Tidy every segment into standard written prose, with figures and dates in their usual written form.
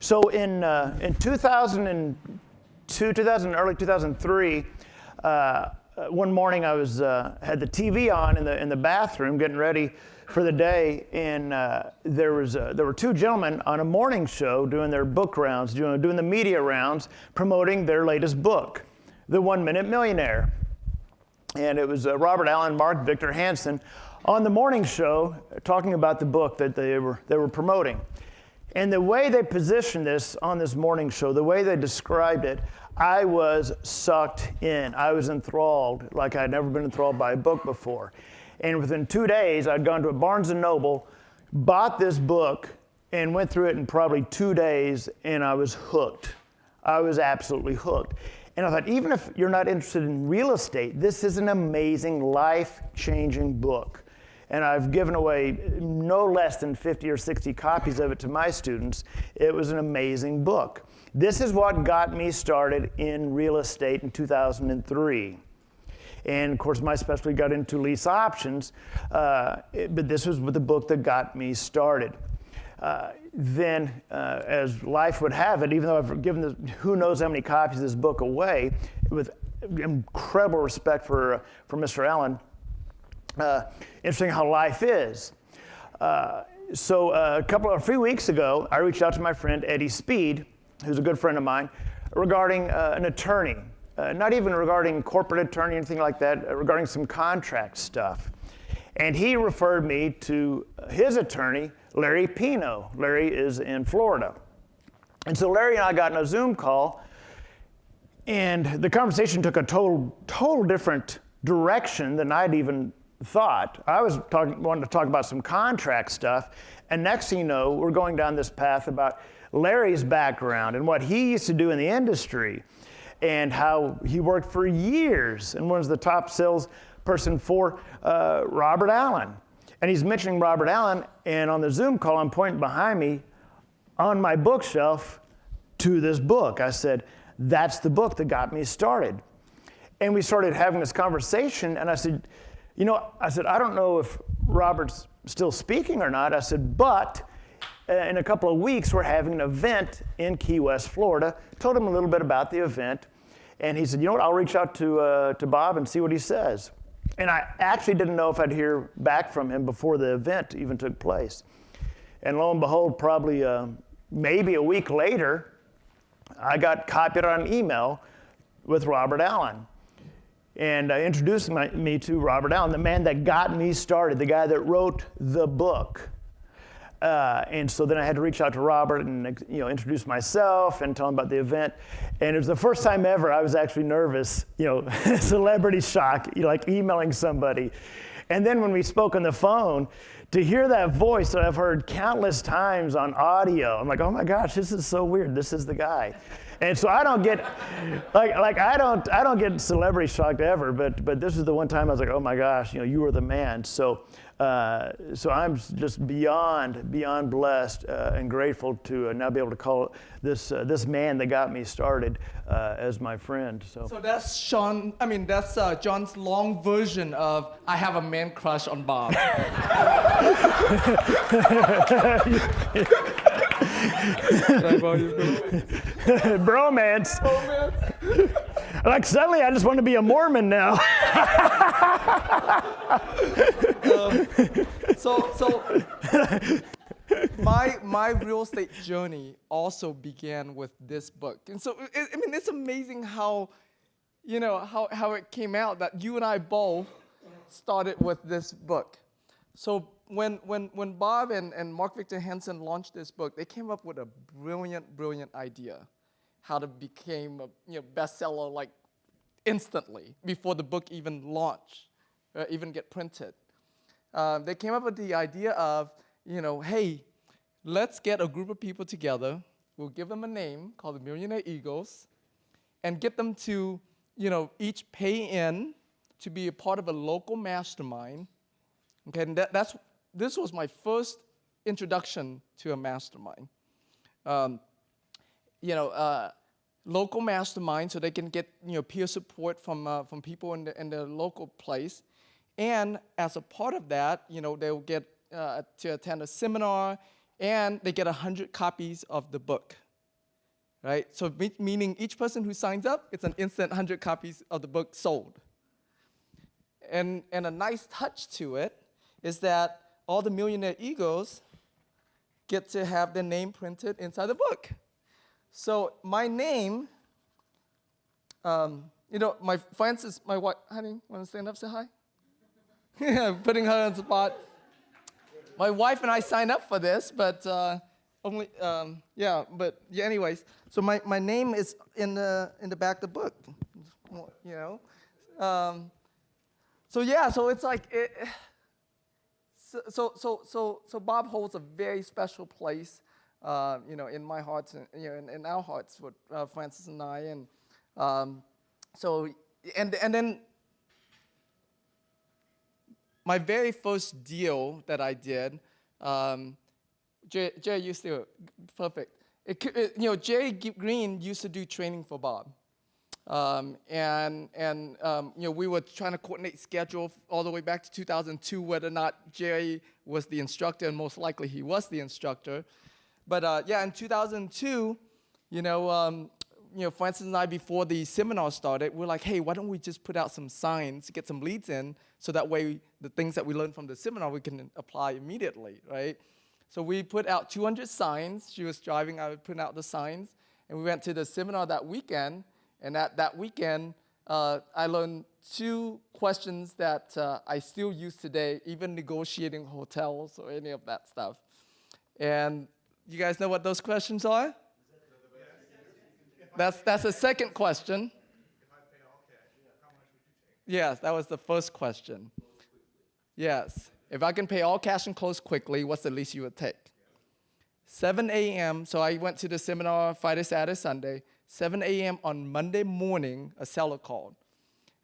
So in 2002, early 2003, one morning I was had the TV on in the bathroom getting ready for the day, and there were two gentlemen on a morning show doing their book rounds, doing the media rounds, promoting their latest book, The 1 Minute Millionaire. And it was Robert Allen, Mark Victor Hansen on the morning show talking about the book that they were promoting. And the way they positioned this on this morning show, the way they described it, I was sucked in. I was enthralled like I'd never been enthralled by a book before. And within 2 days, I'd gone to a Barnes & Noble, bought this book, and went through it in probably 2 days, and I was hooked. I was absolutely hooked. And I thought, even if you're not interested in real estate, this is an amazing, life-changing book. And I've given away no less than 50 or 60 copies of it to my students. It was an amazing book. This is what got me started in real estate in 2003. And of course, my specialty got into lease options, but this was the book that got me started. Then, as life would have it, even though I've given who knows how many copies of this book away, with incredible respect for Mr. Allen, interesting how life is. So a few weeks ago, I reached out to my friend Eddie Speed, who's a good friend of mine, regarding an attorney. Not even regarding corporate attorney or anything like that, regarding some contract stuff. And he referred me to his attorney, Larry Pino. Larry is in Florida. And so Larry and I got in a Zoom call, and the conversation took a total different direction than I'd even thought. I was wanting to talk about some contract stuff, and next thing you know, we're going down this path about Larry's background and what he used to do in the industry, and how he worked for years and was the top salesperson for Robert Allen. And he's mentioning Robert Allen, and on the Zoom call, I'm pointing behind me on my bookshelf to this book. I said, that's the book that got me started. And we started having this conversation, and I said, I don't know if Robert's still speaking or not. I said, but in a couple of weeks, we're having an event in Key West, Florida. Told him a little bit about the event. And he said, I'll reach out to Bob and see what he says. And I actually didn't know if I'd hear back from him before the event even took place. And lo and behold, probably maybe a week later, I got copied on an email with Robert Allen. And introducing me to Robert Allen, the man that got me started, the guy that wrote the book. And so then I had to reach out to Robert and introduce myself and tell him about the event. And it was the first time ever I was actually nervous, celebrity shock, like emailing somebody. And then when we spoke on the phone, to hear that voice that I've heard countless times on audio, I'm like, oh my gosh, this is so weird. This is the guy. And so I don't get, I don't get celebrity shocked ever, but this is the one time I was like, oh my gosh, you were the man. So I'm just beyond blessed and grateful to now be able to call this man that got me started as my friend. So that's John's long version of I have a man crush on Bob. Bromance. Like suddenly I just want to be a Mormon now. My real estate journey also began with this book. And so it's amazing how it came out that you and I both started with this book. So when Bob and Mark Victor Hansen launched this book, they came up with a brilliant idea how to become a bestseller like instantly before the book even launched, even get printed. They came up with the idea of, hey, let's get a group of people together. We'll give them a name called the Millionaire Eagles, and get them to, each pay in to be a part of a local mastermind. Okay, and this was my first introduction to a mastermind. Local mastermind, so they can get peer support from people in the local place, and as a part of that, they'll get to attend a seminar, and they get 100 copies of the book. right? So meaning each person who signs up, it's an instant 100 copies of the book sold. And a nice touch to it is that all the millionaire egos get to have their name printed inside the book. So my name, my Francis, my wife, honey, want to stand up, say hi? Putting her on the spot. My wife and I signed up for this, but anyways. So my name is in the back of the book, So it's like So Bob holds a very special place, in my heart, in our hearts with Francis and I, and then my very first deal that I did, Jerry used to perfect. Jerry Green used to do training for Bob. We were trying to coordinate schedule all the way back to 2002, whether or not Jerry was the instructor, and most likely he was the instructor. But in 2002, Francis and I, before the seminar started, we're like, hey, why don't we just put out some signs, get some leads in, so that way the things that we learned from the seminar we can apply immediately, right? So we put out 200 signs. She was driving, I was putting out the signs, and we went to the seminar that weekend. And at that weekend, I learned 2 questions that I still use today, even negotiating hotels or any of that stuff. And you guys know what those questions are? That's the second question. If I pay all cash, how much would you take? Yes, that was the first question. Yes. If I can pay all cash and close quickly, what's the least you would take? 7 a.m., so I went to the seminar Friday, Saturday, Sunday. 7 a.m. on Monday morning, a seller called.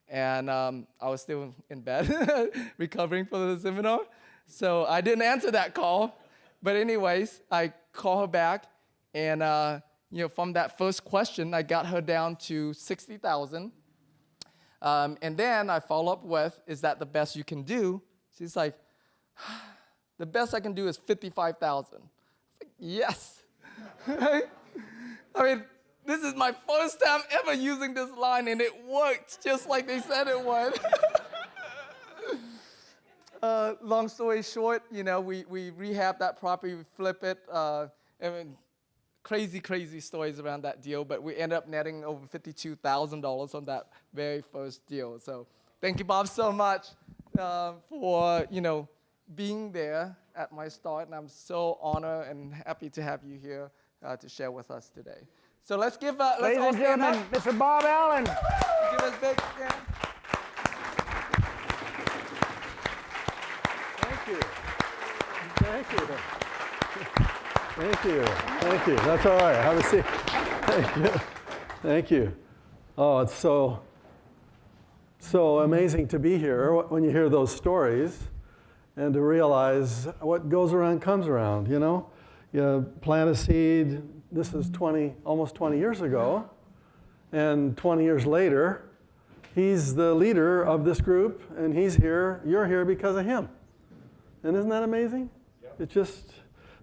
And I was still in bed, recovering from the seminar. So I didn't answer that call. But anyways, I called her back. And from that first question, I got her down to $60,000. And then I follow up with, is that the best you can do? She's like, the best I can do is $55,000. I was like, yes. I mean, this is my first time ever using this line, and it worked just like they said it would. Long story short, we rehab that property, we flip it. Crazy stories around that deal, but we ended up netting over $52,000 on that very first deal. So thank you, Bob, so much for being there at my start, and I'm so honored and happy to have you here to share with us today. So let's give Ladies and gentlemen, Mr. Bob Allen. Give us a big hand. Thank you. Thank you. Thank you. Thank you. That's all right. Have a seat. Thank you. Thank you. Oh, it's so amazing to be here when you hear those stories and to realize what goes around comes around, You plant a seed. This is almost 20 years ago. And 20 years later, he's the leader of this group, and he's here. You're here because of him. And isn't that amazing? Yep. It just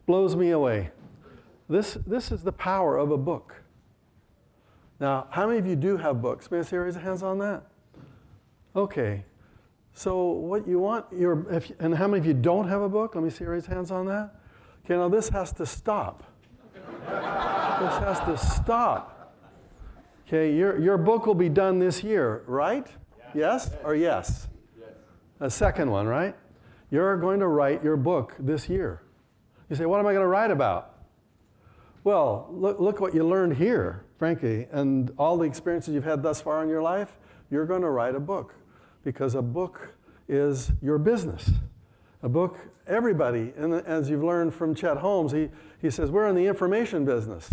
blows me away. This is the power of a book. Now, how many of you do have books? May I see a raise of hands on that? Okay. So what you want, and how many of you don't have a book? Let me see a raise of hands on that. Okay, now this has to stop. This has to stop. Okay, your book will be done this year, right? Yes or yes? Yes. A second one, right? You're going to write your book this year. You say, what am I going to write about? Well, look what you learned here, frankly, and all the experiences you've had thus far in your life. You're going to write a book, because a book is your business. A book, everybody, and as you've learned from Chet Holmes, he says, we're in the information business.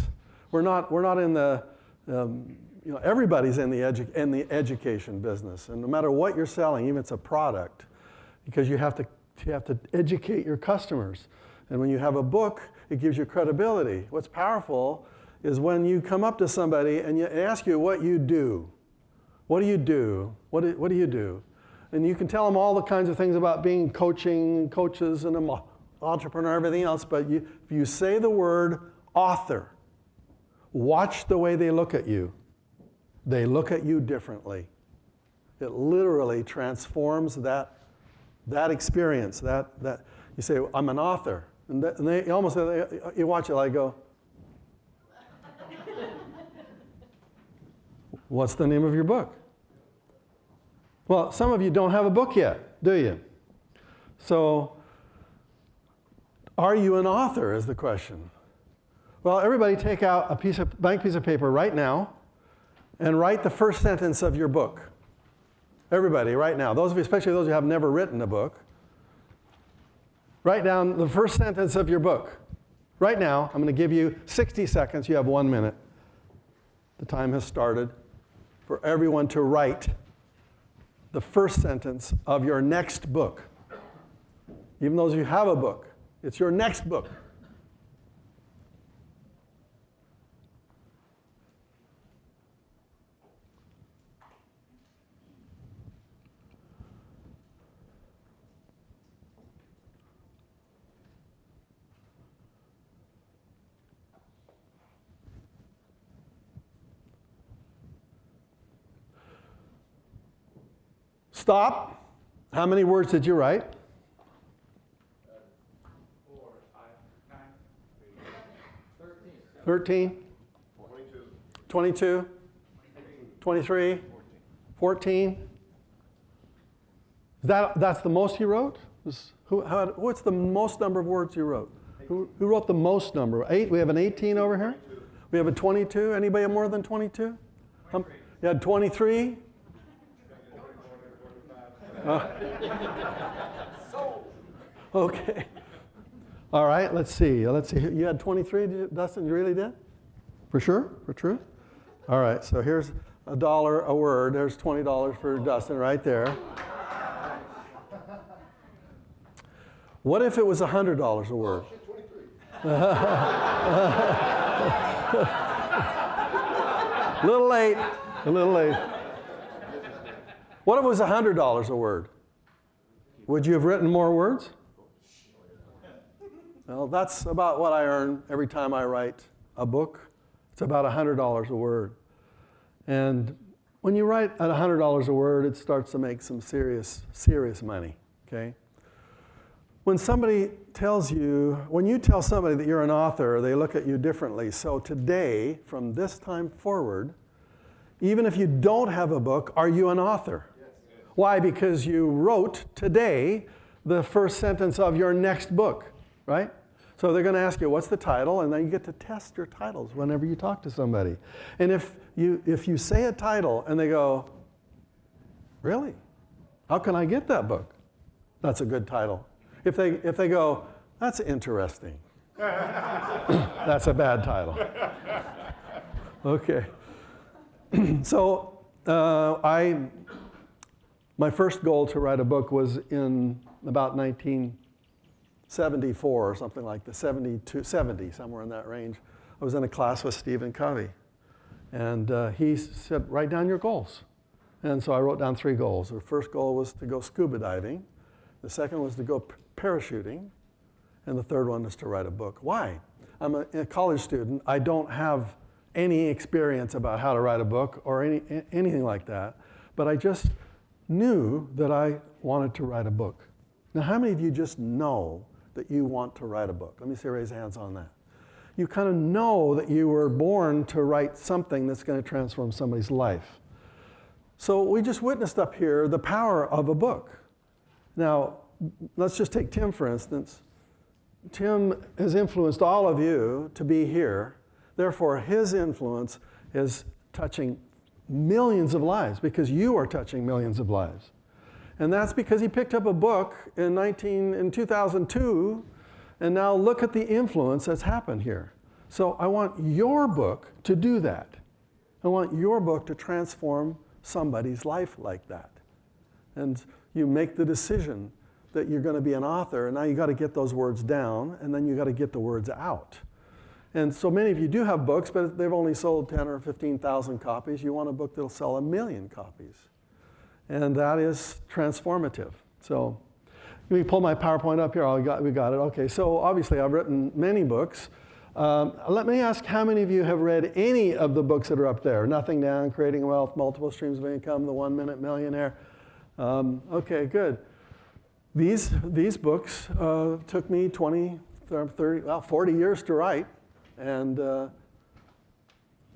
We're not in the, everybody's in the education business. And no matter what you're selling, even if it's a product, because you have to educate your customers. And when you have a book, it gives you credibility. What's powerful is when you come up to somebody and you ask you what you do. What do you do? What do you do? And you can tell them all the kinds of things about being coaches and an entrepreneur, everything else, but if you say the word author, Watch the way they look at you. They look at you differently. It literally transforms that experience. That you say, I'm an author. And they almost, you watch it like go, what's the name of your book? Well, some of you don't have a book yet, do you? So, are you an author is the question. Well, everybody take out a blank piece of paper right now and write the first sentence of your book. Everybody, right now. Those of you, especially those who have never written a book, write down the first sentence of your book. Right now, I'm going to give you 60 seconds. You have 1 minute. The time has started for everyone to write the first sentence of your next book. Even those of you who have a book, it's your next book. Stop. How many words did you write? 4, 5, 9, 13? 22? 23? 14? That's the most you wrote? What's the most number of words you wrote? Who wrote the most number? 8? We have an 18 over here? 22. We have a 22? Anybody have more than 22? You had 23? Okay. All right, let's see. You had 23, Dustin? You really did? For sure? For true? All right, so here's $1 a word. There's $20 for Dustin right there. What if it was $100 a word? A little late. What if it was $100 a word? Would you have written more words? Well, that's about what I earn every time I write a book. It's about $100 a word. And when you write at $100 a word, it starts to make some serious money, okay? When you tell somebody that you're an author, they look at you differently. So today, from this time forward, even if you don't have a book, are you an author? Yes. Why? Because you wrote today the first sentence of your next book, right? So they're going to ask you, what's the title? And then you get to test your titles whenever you talk to somebody. And if you say a title and they go, really? How can I get that book? That's a good title. If they go, that's interesting, that's a bad title. Okay. So my first goal to write a book was in about 1974 or something like that, 70, somewhere in that range. I was in a class with Stephen Covey. And he said, write down your goals. And so I wrote down 3 goals. The first goal was to go scuba diving. The second was to go parachuting. And the third one is to write a book. Why? I'm a college student. I don't have any experience about how to write a book or anything like that. But I just knew that I wanted to write a book. Now, how many of you just know that you want to write a book? Let me see, raise hands on that. You kind of know that you were born to write something that's going to transform somebody's life. So we just witnessed up here the power of a book. Now, let's just take Tim, for instance. Tim has influenced all of you to be here. Therefore, his influence is touching millions of lives because you are touching millions of lives. And that's because he picked up a book in 2002, and now look at the influence that's happened here. So I want your book to do that. I want your book to transform somebody's life like that. And you make the decision that you're going to be an author, and now you got to get those words down, and then you got to get the words out. And so many of you do have books, but they've only sold 10 or 15,000 copies. You want a book that'll sell 1 million copies. And that is transformative. So let me pull my PowerPoint up here. We got it. Okay, so obviously I've written many books. Let me ask how many of you have read any of the books that are up there? Nothing Down, Creating Wealth, Multiple Streams of Income, The 1 Minute Millionaire. Okay, good. These books took me 20, 30, well, 40 years to write. And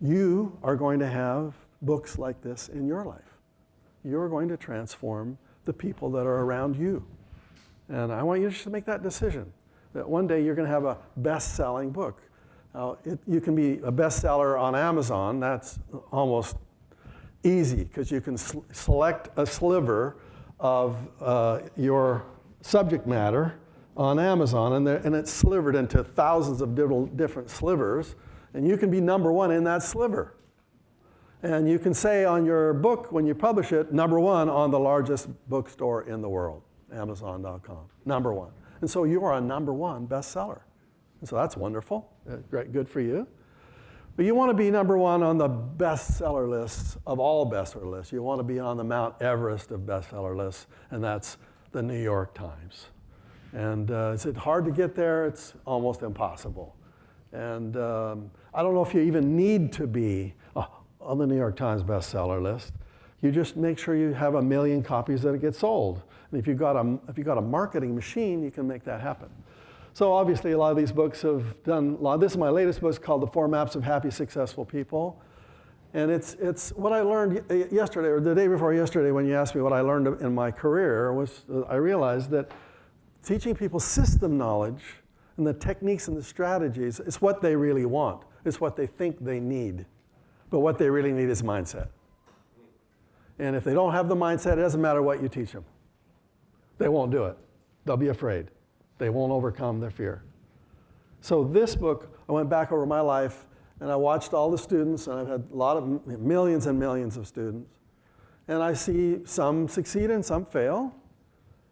you are going to have books like this in your life. You're going to transform the people that are around you. And I want you to just make that decision, that one day you're going to have a best-selling book. Now, you can be a bestseller on Amazon. That's almost easy because you can select a sliver of your subject matter on Amazon, and it's slivered into thousands of different slivers, and you can be number one in that sliver. And you can say on your book, when you publish it, number one on the largest bookstore in the world, Amazon.com, number one. And so you are a number one bestseller. And so that's wonderful, great, good for you. But you want to be number one on the bestseller lists of all bestseller lists. You want to be on the Mount Everest of bestseller lists, and that's the New York Times. And is it hard to get there? It's almost impossible. And I don't know if you even need to be on the New York Times bestseller list. You just make sure you have 1 million copies that it gets sold. And if you've got a marketing machine, you can make that happen. So obviously a lot of these books have done a lot. This is my latest book called The 4 Maps of Happy, Successful People. And it's what I learned yesterday, or the day before yesterday, when you asked me what I learned in my career, was I realized that teaching people system knowledge and the techniques and the strategies is what they really want. It's what they think they need. But what they really need is mindset. And if they don't have the mindset, it doesn't matter what you teach them. They won't do it. They'll be afraid. They won't overcome their fear. So this book, I went back over my life, and I watched all the students, and I've had a lot of millions and millions of students. And I see some succeed and some fail.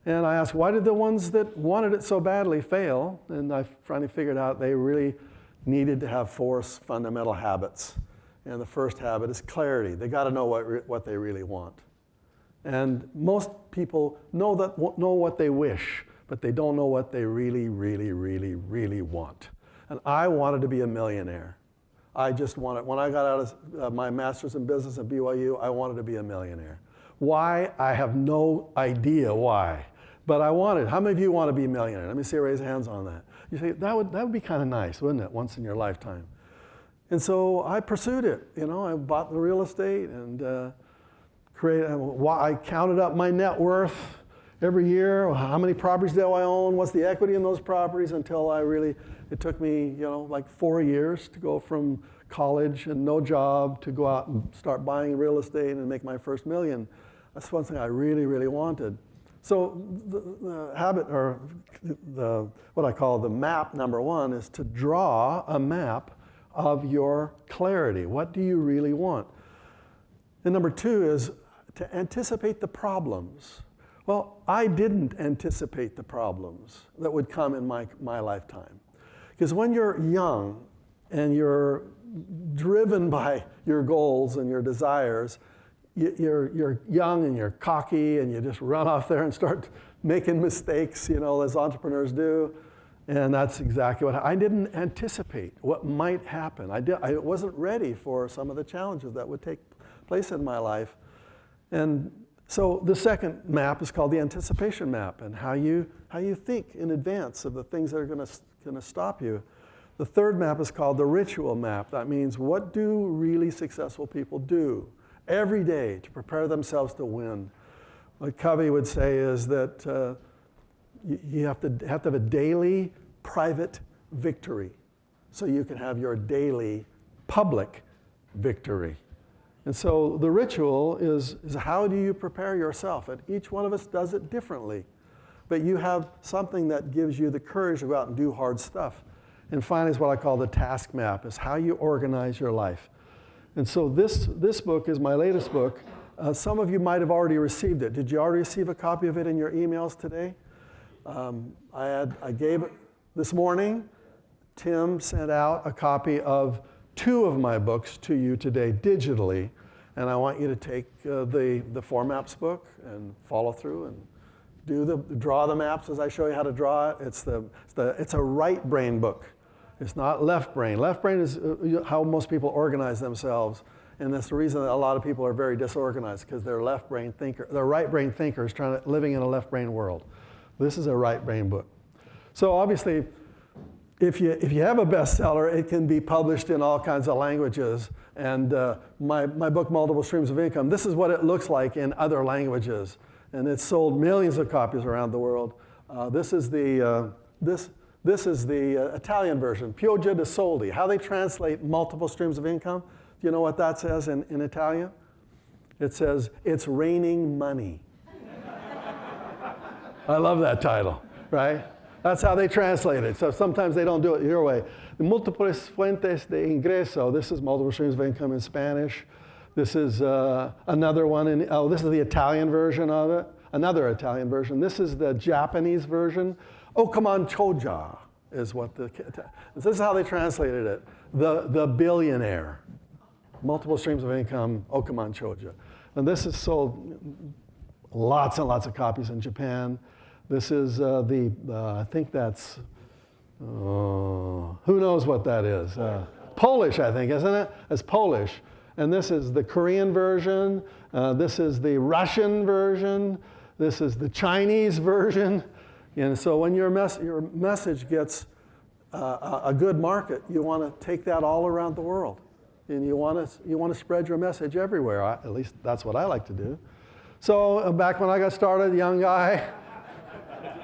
And I asked, why did the ones that wanted it so badly fail? And I finally figured out they really needed to have 4 fundamental habits. And the first habit is clarity. They got to know what they really want. And most people know what they wish, but they don't know what they really, really, really, really want. And I wanted to be a millionaire. I just wanted, when I got out of my master's in business at BYU, I wanted to be a millionaire. Why? I have no idea why. But I wanted. How many of you want to be a millionaire? Let me see, raise hands on that. You say, that would be kind of nice, wouldn't it, once in your lifetime? And so I pursued it. You know, I bought the real estate and I counted up my net worth every year. How many properties do I own? What's the equity in those properties? Until it took me, like 4 years to go from college and no job to go out and start buying real estate and make my first million. That's one thing I really, really wanted. So the habit, or what I call the map number 1, is to draw a map of your clarity. What do you really want? And number 2 is to anticipate the problems. Well, I didn't anticipate the problems that would come in my lifetime. Because when you're young and you're driven by your goals and your desires, you're young and you're cocky and you just run off there and start making mistakes, as entrepreneurs do. And that's exactly what I didn't anticipate what might happen. I wasn't ready for some of the challenges that would take place in my life. And so the second map is called the anticipation map, and how you think in advance of the things that are going to stop you. The third map is called the ritual map. That means, what do really successful people do every day to prepare themselves to win? What Covey would say is that you have to have a daily private victory so you can have your daily public victory. And so the ritual is how do you prepare yourself? And each one of us does it differently. But you have something that gives you the courage to go out and do hard stuff. And finally is what I call the task map, is how you organize your life. And so this book is my latest book. Some of you might have already received it. Did you already receive a copy of it in your emails today? I gave it this morning. Tim sent out a copy of 2 of my books to you today digitally, and I want you to take the 4 Maps book and follow through and draw the maps as I show you how to draw it. It's a right brain book. It's not left brain. Left brain is how most people organize themselves. And that's the reason that a lot of people are very disorganized, because they're right brain thinkers living in a left brain world. This is a right brain book. So obviously, if you have a bestseller, it can be published in all kinds of languages. And my book, Multiple Streams of Income, this is what it looks like in other languages. And it's sold millions of copies around the world. This is the Italian version, Pioggia di Soldi, how they translate multiple streams of income. Do you know what that says in Italian? It says, it's raining money. I love that title, right? That's how they translate it. So sometimes they don't do it your way. Múltiples fuentes de ingreso. This is multiple streams of income in Spanish. This is another one. This is the Italian version of it. Another Italian version. This is the Japanese version. Okaman choja is what this is how they translated it. The billionaire. Multiple streams of income, Okaman choja. And this is sold lots and lots of copies in Japan. This is I think that's, who knows what that is? Polish, I think, isn't it? It's Polish. And this is the Korean version. This is the Russian version. This is the Chinese version. And so when your message gets a good market, you want to take that all around the world. And you want to spread your message everywhere. At least that's what I like to do. So back when I got started, young guy,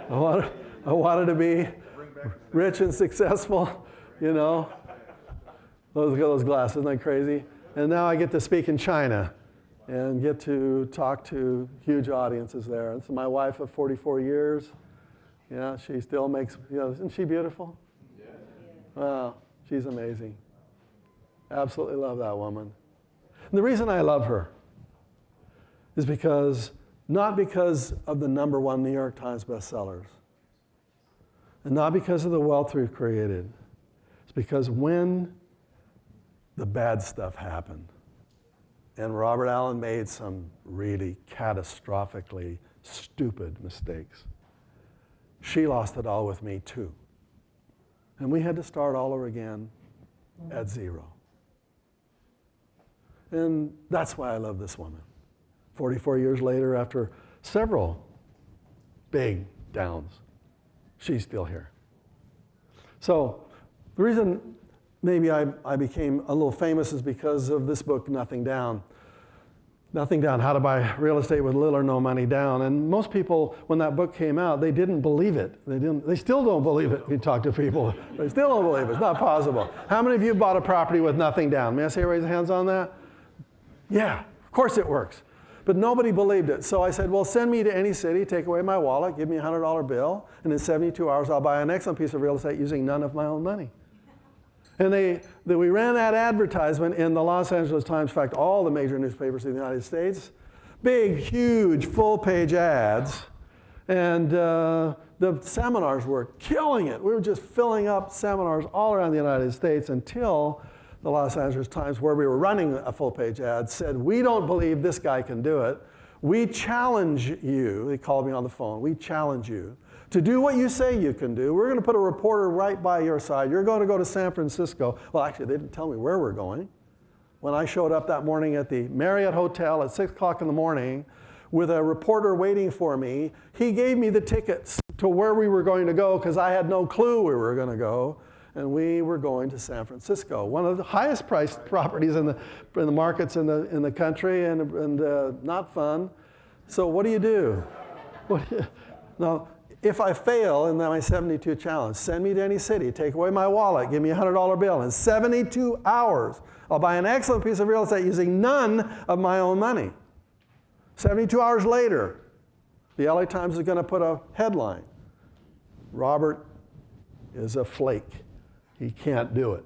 I wanted to be rich and successful, you know. Look at those glasses, isn't that crazy? And now I get to speak in China and get to talk to huge audiences there. This is my wife of 44 years. Yeah, she still makes, isn't she beautiful? Yeah. Wow, she's amazing. Absolutely love that woman. And the reason I love her is not because of the #1 New York Times bestsellers, and not because of the wealth we've created. It's because when the bad stuff happened, and Robert Allen made some really catastrophically stupid mistakes, she lost it all with me too. And we had to start all over again at zero. And that's why I love this woman. 44 years later, after several big downs, she's still here. So the reason maybe I became a little famous is because of this book, Nothing Down. Nothing Down, How to Buy Real Estate with Little or No Money Down. And most people, when that book came out, they didn't believe it. They still don't believe it. You talk to people, they still don't believe it. It's not possible. How many of you bought a property with nothing down? May I say raise your hands on that? Yeah, of course it works. But nobody believed it. So I said, well, send me to any city, take away my wallet, give me a $100 bill, and in 72 hours I'll buy an excellent piece of real estate using none of my own money. And we ran that advertisement in the Los Angeles Times, in fact, all the major newspapers in the United States. Big, huge, full-page ads. And the seminars were killing it. We were just filling up seminars all around the United States until the Los Angeles Times, where we were running a full-page ad, said, we don't believe this guy can do it. We challenge you, they called me on the phone, we challenge you to do what you say you can do. We're going to put a reporter right by your side. You're going to go to San Francisco. Well, actually, they didn't tell me where we're going. When I showed up that morning at the Marriott Hotel at 6 o'clock in the morning with a reporter waiting for me, he gave me the tickets to where we were going to go because I had no clue where we were going to go. And we were going to San Francisco, one of the highest priced properties in the markets in the country, and not fun. So what do you do? Now, if I fail in my 72 challenge, send me to any city, take away my wallet, give me a $100 bill. In 72 hours, I'll buy an excellent piece of real estate using none of my own money. 72 hours later, the LA Times is going to put a headline. Robert is a flake. He can't do it.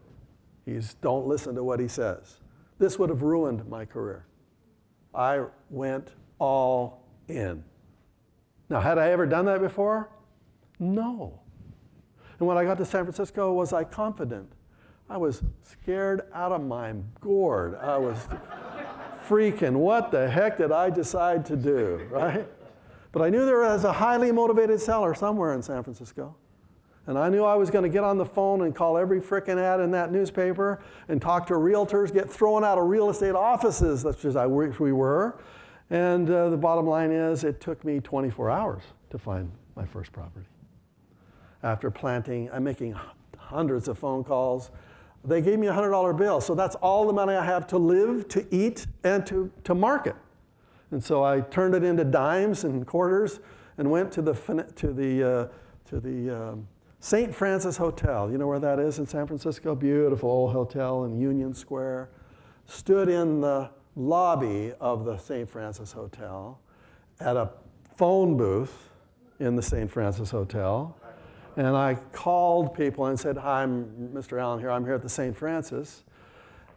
Don't listen to what he says. This would have ruined my career. I went all in. Now, had I ever done that before? No. And when I got to San Francisco, was I confident? I was scared out of my gourd. I was freaking, what the heck did I decide to do, right? But I knew there was a highly motivated seller somewhere in San Francisco. And I knew I was going to get on the phone and call every frickin' ad in that newspaper and talk to realtors, get thrown out of real estate offices, such as we were. And the bottom line is it took me 24 hours to find my first property. After I'm making hundreds of phone calls. They gave me a $100 bill. So that's all the money I have to live, to eat, and to market. And so I turned it into dimes and quarters and went to the St. Francis Hotel. You know where that is in San Francisco? Beautiful old hotel in Union Square. Stood in the lobby of the St. Francis Hotel at a phone booth in the St. Francis Hotel. And I called people and said, "Hi, I'm Mr. Allen here. I'm here at the St. Francis.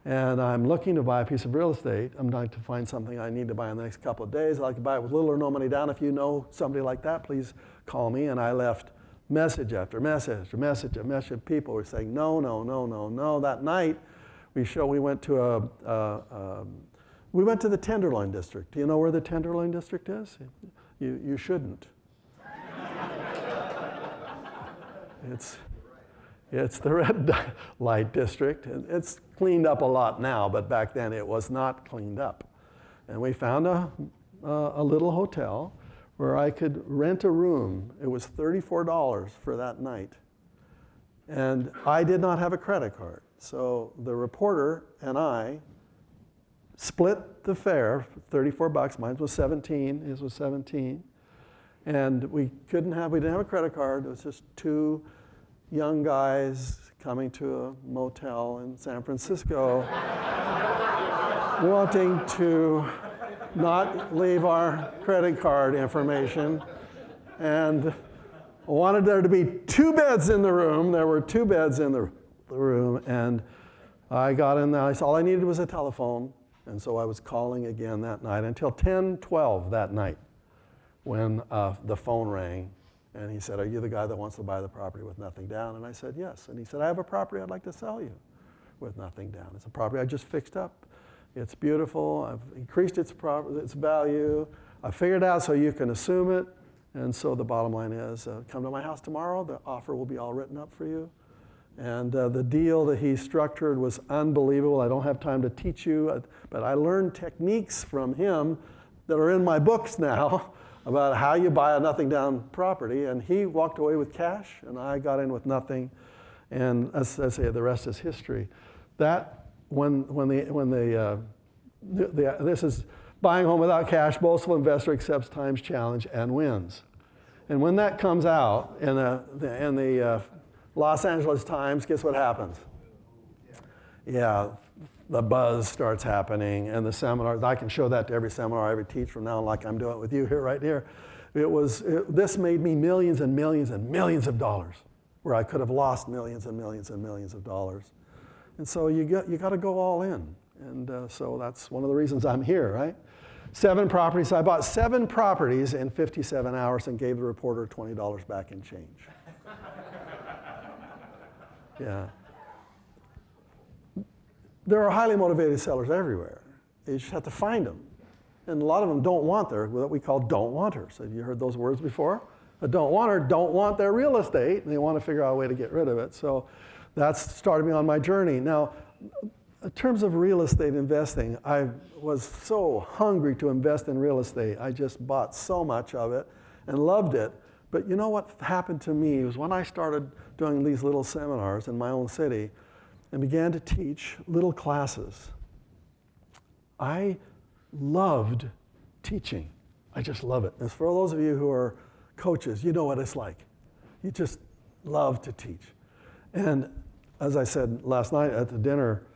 And I'm looking to buy a piece of real estate. I'm trying to find something I need to buy in the next couple of days. I'd like to buy it with little or no money down. If you know somebody like that, please call me." And I left message after message after message after message. People were saying, no, no, no, no, no. That night, we went to the Tenderloin District. Do you know where the Tenderloin District is? You shouldn't. It's the red light district. It's cleaned up a lot now, but back then it was not cleaned up. And we found a little hotel where I could rent a room. It was $34 for that night. And I did not have a credit card. So the reporter and I split the fare, $34. Mine was 17, his was 17. And we didn't have a credit card. It was just two young guys coming to a motel in San Francisco wanting to not leave our credit card information and wanted there to be 2 beds in the room. There were 2 beds in the room, and I got in there. All I needed was a telephone, and so I was calling again that night until 10:12 that night when the phone rang. And he said, "Are you the guy that wants to buy the property with nothing down?" And I said, "Yes." And he said, "I have a property I'd like to sell you with nothing down. It's a property I just fixed up. It's beautiful. I've increased its value. I figured it out so you can assume it. And so the bottom line is, come to my house tomorrow. The offer will be all written up for you." And the deal that he structured was unbelievable. I don't have time to teach you, but I learned techniques from him that are in my books now about how you buy a nothing down property. And he walked away with cash, and I got in with nothing. And as I say, the rest is history. That this is buying home without cash, boastful investor accepts time's challenge and wins. And when that comes out in the Los Angeles Times, guess what happens? Yeah, the buzz starts happening, and the seminars. I can show that to every seminar I ever teach from now on, like I'm doing with you here, right here. This made me millions and millions and millions of dollars, where I could have lost millions and millions and millions of dollars. And so you got to go all in, and so that's one of the reasons I'm here, right? 7 properties. I bought 7 properties in 57 hours and gave the reporter $20 back in change. Yeah. There are highly motivated sellers everywhere. You just have to find them. And a lot of them don't want what we call don't wanters. Have you heard those words before? A don't wanter don't want their real estate, and they want to figure out a way to get rid of it. So that's started me on my journey. Now, in terms of real estate investing, I was so hungry to invest in real estate. I just bought so much of it and loved it. But you know what happened to me was when I started doing these little seminars in my own city and began to teach little classes, I loved teaching. I just love it. And for those of you who are coaches, you know what it's like. You just love to teach. And as I said last night at the dinner,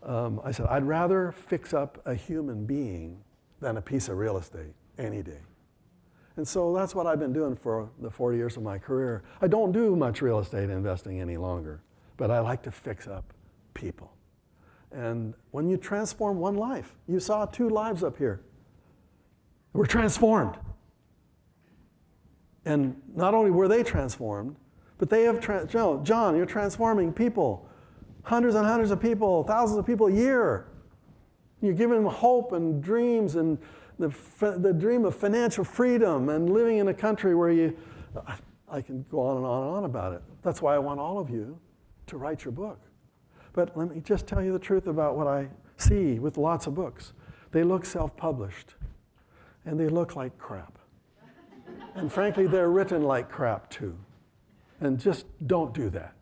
I said, I'd rather fix up a human being than a piece of real estate any day. And so that's what I've been doing for the 40 years of my career. I don't do much real estate investing any longer, but I like to fix up people. And when you transform one life, you saw 2 lives up here. Were transformed. And not only were they transformed, but they have, John, you're transforming people. Hundreds and hundreds of people, thousands of people a year. You're giving them hope and dreams and the dream of financial freedom and living in a country where I can go on and on and on about it. That's why I want all of you to write your book. But let me just tell you the truth about what I see with lots of books. They look self-published, and they look like crap. And frankly, they're written like crap too. And just don't do that,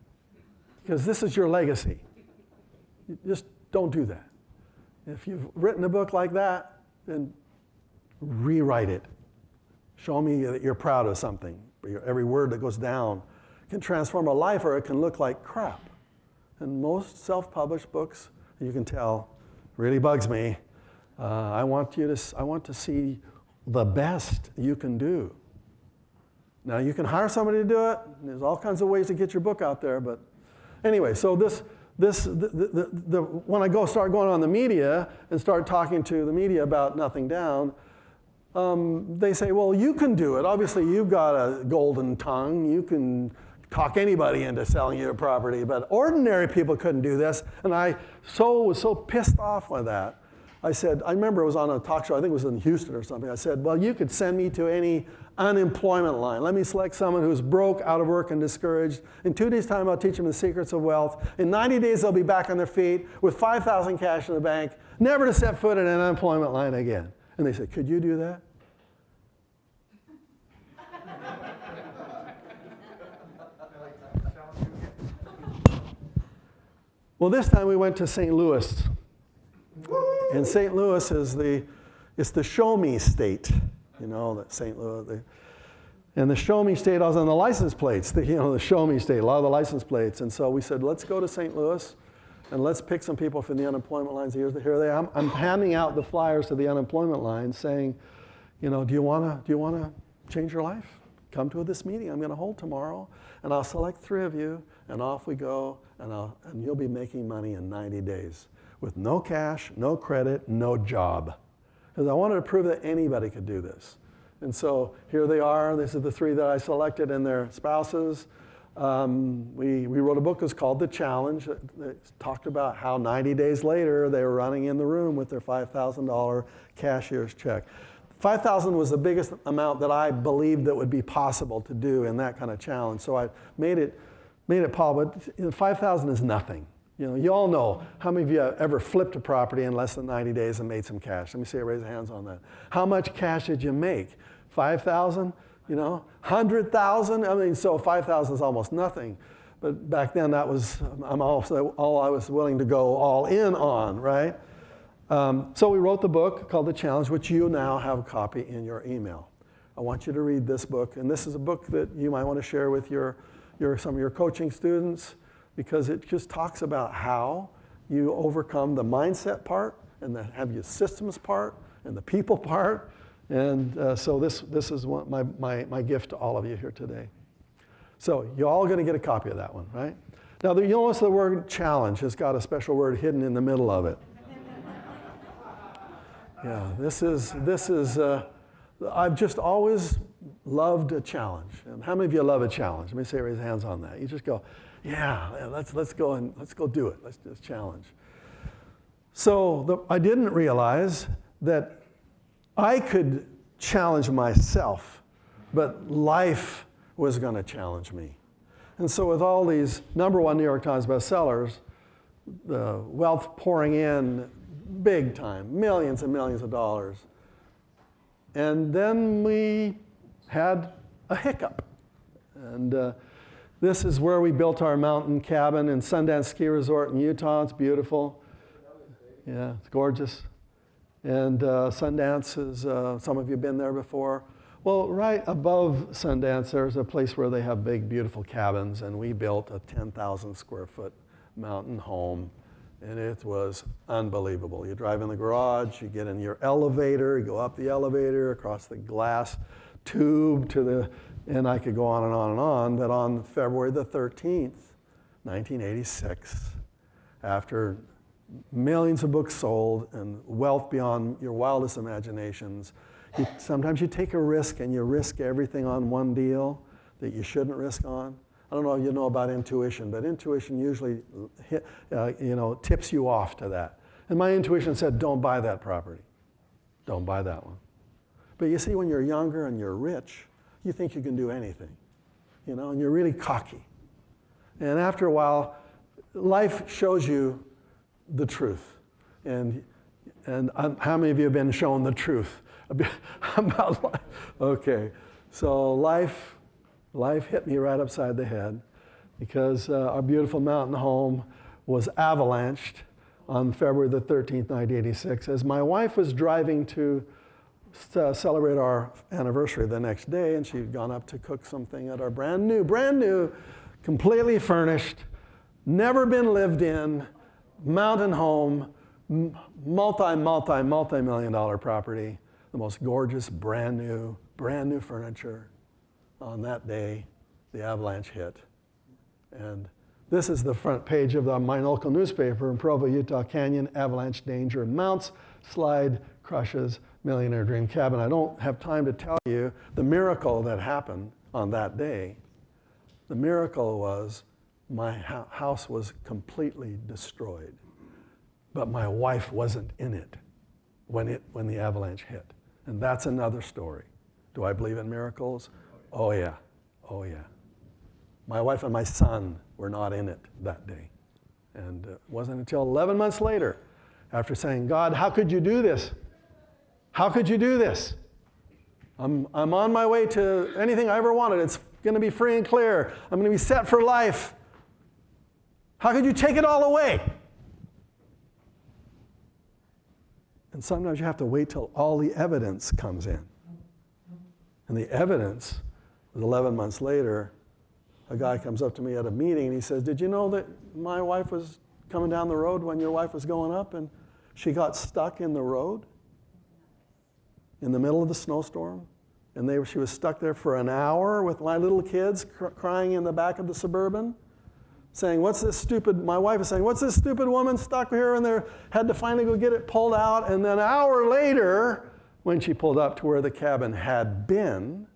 because this is your legacy. Just don't do that. If you've written a book like that, then rewrite it. Show me that you're proud of something. Every word that goes down can transform a life, or it can look like crap. And most self-published books, you can tell, really bugs me. I want to see the best you can do. Now, you can hire somebody to do it. There's all kinds of ways to get your book out there. But anyway, so when I start going on the media and start talking to the media about Nothing Down, they say, well, you can do it. Obviously, you've got a golden tongue. You can talk anybody into selling you a property. But ordinary people couldn't do this. And I was so pissed off with that. I remember it was on a talk show, I think it was in Houston or something. I said, well, you could send me to any unemployment line. Let me select someone who's broke, out of work, and discouraged. In 2 days' time, I'll teach them the secrets of wealth. In 90 days, they'll be back on their feet with $5,000 cash in the bank, never to set foot in an unemployment line again. And they said, could you do that? Well, this time we went to St. Louis. And St. Louis it's the show me state, that St. Louis. And the show me state, I was on the license plates, the show me state, a lot of the license plates. And so we said, let's go to St. Louis and let's pick some people from the unemployment lines. Here they are. I'm handing out the flyers to the unemployment lines saying, do you want to change your life? Come to this meeting I'm going to hold tomorrow, and I'll select 3 of you, and off we go, and you'll be making money in 90 days. With no cash, no credit, no job. Because I wanted to prove that anybody could do this. And so here they are. This is the 3 that I selected and their spouses. We wrote a book that's called The Challenge. It talked about how 90 days later they were running in the room with their $5,000 cashier's check. $5,000 was the biggest amount that I believed that would be possible to do in that kind of challenge. So I made it Paul, but $5,000 is nothing. You all know, how many of you have ever flipped a property in less than 90 days and made some cash? Let me see you raise your hands on that. How much cash did you make? 5,000? 100,000? I mean, so 5,000 is almost nothing. But back then, that was all I was willing to go all in on, right? So we wrote the book called The Challenge, which you now have a copy in your email. I want you to read this book, and this is a book that you might want to share with some of your coaching students, because it just talks about how you overcome the mindset part and have your systems part and the people part. And so this is my gift to all of you here today. So you're all going to get a copy of that one, right? Now, you'll notice the word challenge has got a special word hidden in the middle of it. Yeah, this is I've just always loved a challenge. And how many of you love a challenge? Let me see, raise hands on that. You just go, yeah, let's go do it. Let's just challenge. So I didn't realize that I could challenge myself, but life was going to challenge me. And so with all these #1 New York Times bestsellers, the wealth pouring in big time, millions and millions of dollars, and then we had a hiccup. And this is where we built our mountain cabin in Sundance Ski Resort in Utah. It's beautiful. Yeah, it's gorgeous. And Sundance is, some of you have been there before. Well, right above Sundance, there's a place where they have big, beautiful cabins, and we built a 10,000 square foot mountain home, and it was unbelievable. You drive in the garage, you get in your elevator, you go up the elevator, across the glass tube and I could go on and on and on, but on February the 13th, 1986, after millions of books sold and wealth beyond your wildest imaginations, sometimes you take a risk and you risk everything on one deal that you shouldn't risk on. I don't know if you know about intuition, but intuition usually tips you off to that. And my intuition said, don't buy that property. Don't buy that one. But you see, when you're younger and you're rich, you think you can do anything. you know, and you're really cocky. And after a while, life shows you the truth. And how many of you have been shown the truth about life? Okay, so life hit me right upside the head because our beautiful mountain home was avalanched on February the 13th, 1986. As my wife was driving to celebrate our anniversary the next day, and she'd gone up to cook something at our brand new, completely furnished, never been lived in, mountain home, multi-million dollar property, the most gorgeous, brand new furniture. On that day, the avalanche hit. And this is the front page of my local newspaper in Provo, Utah. Canyon, avalanche danger mounts, slide crushes millionaire dream cabin. I don't have time to tell you the miracle that happened on that day. The miracle was my house was completely destroyed, but my wife wasn't in it when the avalanche hit. And that's another story. Do I believe in miracles? Oh yeah, oh yeah. My wife and my son were not in it that day. And it wasn't until 11 months later, after saying, God, how could you do this? How could you do this? I'm on my way to anything I ever wanted. It's going to be free and clear. I'm going to be set for life. How could you take it all away? And sometimes you have to wait till all the evidence comes in. And the evidence was 11 months later. A guy comes up to me at a meeting and he says, did you know that my wife was coming down the road when your wife was going up and she got stuck in the road in the middle of the snowstorm? And she was stuck there for an hour with my little kids crying in the back of the Suburban, saying, my wife is saying, what's this stupid woman stuck here? And they had to finally go get it pulled out. And then an hour later, when she pulled up to where the cabin had been,